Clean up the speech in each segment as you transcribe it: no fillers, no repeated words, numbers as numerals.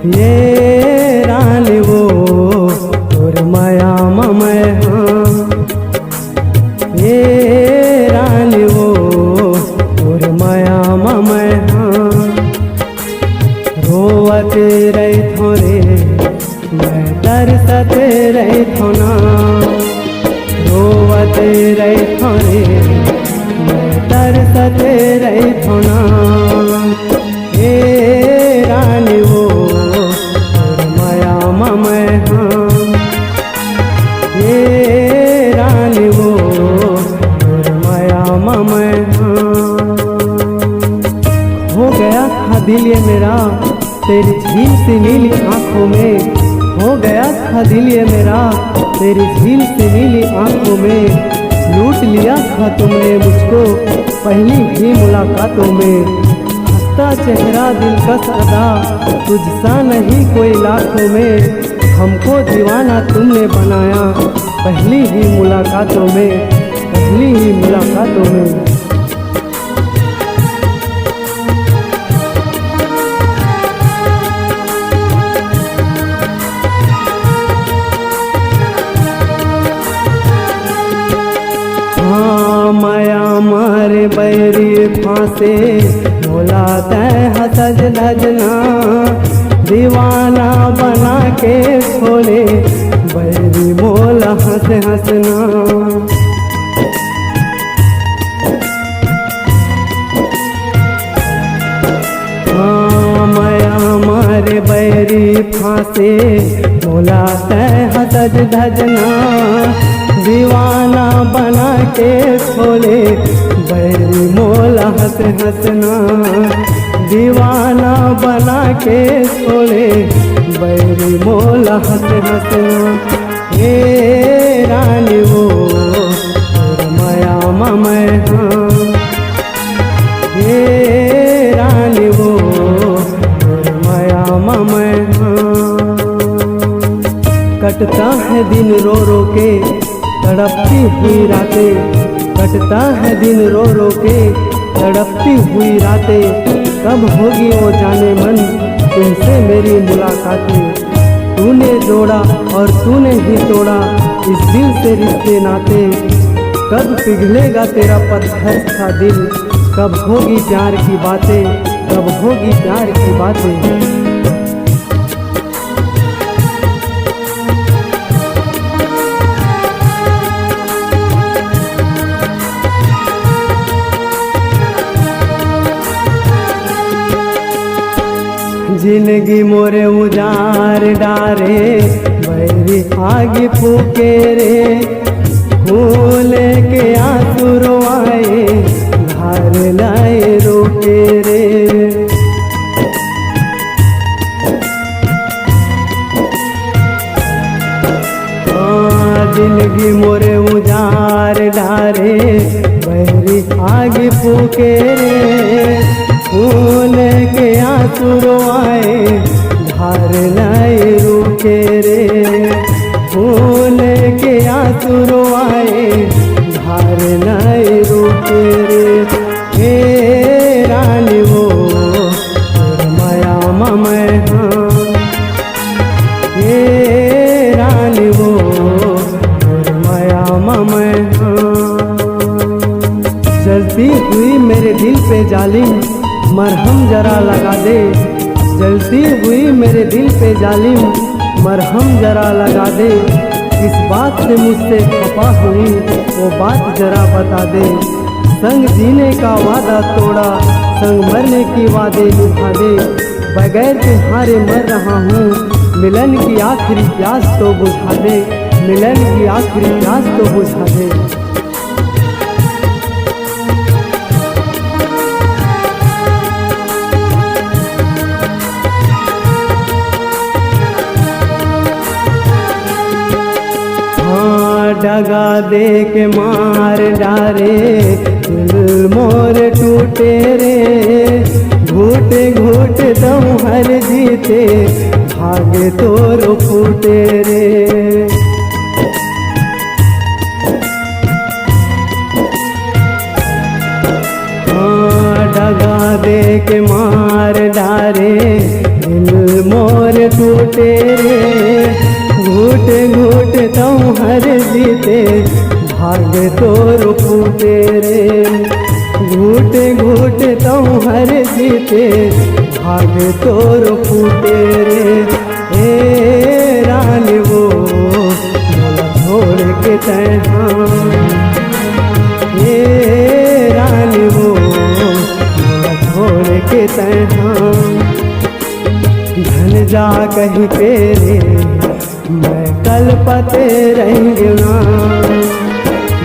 ये रानी वो तोर माया ममय हाँ, ये रानी वो तोर माया ममय हाँ। रोवते रही थोरे मैं तरसते रही थोना, रोवते रही थोरे मैं तरसते रही थोना। ये रानी वो ममय हाँ, ये रानी वो माया ममय हाँ। हो गया था दिल ये मेरा तेरी झील सी नीली आंखों में, हो गया था दिल ये मेरा तेरी झील सी नीली आंखों में। लूट लिया था तुमने मुझको पहली ही मुलाकातों में। हंसता चेहरा दिलकश अदा तुझसा नहीं कोई लाखों में। हमको दीवाना तुमने बनाया पहली ही मुलाकातों में, पहली ही मुलाकातों में। हाँ माया मारे बैरी फांसे मोला तय हसज धजना। दीवाना बना के छोड़े बैरी मोला हंस हंसना। हाँ माया मारे बैरी फांसे मोला तय हसज धजना। दीवाना बना के छोड़े बैरी मोला हंस हंसना। दीवाना बना के छोड़े बैरी मोला हंस हंसना। ये रानी वो माया ममय हाँ, ये रानी वो माया ममय हाँ। कटता है दिन रो रो के तड़पती हुई रातें, कटता है दिन रो रो के तड़पती हुई रातें। कब होगी वो जाने मन तुमसे मेरी मुलाकातें। तूने जोड़ा और तूने ही तोड़ा इस दिल से रिश्ते नाते। कब पिघलेगा तेरा पत्थर सा दिल, कब होगी प्यार की बातें, कब होगी प्यार की बातें। जिंदगी मोरे उजार डारे बैरी आगे फूके रे। फूल के आंसू रोआए धार लाए रोके रे। जिंदगी मोरे उजार डारे बैरी आगे फूके रे। फूल के आंसू रोआए धार लाए रुके रे। फूल के आंसू रोआए धार लाए रुके रे। हे रानी वो माया ममय हाँ, हे रानी वो माया ममय हाँ। जलती हुई मेरे दिल पे जालिम मरहम जरा लगा दे। जलती हुई मेरे दिल पे जालिम मरहम जरा लगा दे। इस बात से मुझसे खफा हुई वो बात जरा बता दे। संग जीने का वादा तोड़ा, संग मरने की वादे निभा दे। बगैर तुम्हारे मर रहा हूँ, मिलन की आखिरी प्यास तो बुझा दे, मिलन की आखिरी प्यास तो बुझा दे। डगा दे के मार डारे, दिल मोर टूटे रे। घूटे घूटे दम हर जीते, भागे तोर फूटे रे। डगा दे के मार डारे, दिल मोर टूटे रे। घूटे घूटे तुम हर जीते, भाग तोर फूटे रे। घूटे घूटे तुम हर जीते, भाग तोर फूटे रे। ए रानी वो मोला छोड़ के तैहा, ए रानी वो मोला छोड़ के तैहा। धन जा कहीं के रे, मैं कल पते रहेंगे ना।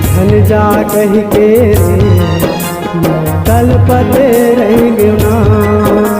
धन जा कहीं के रे, मैं कल पते रहेंगे ना।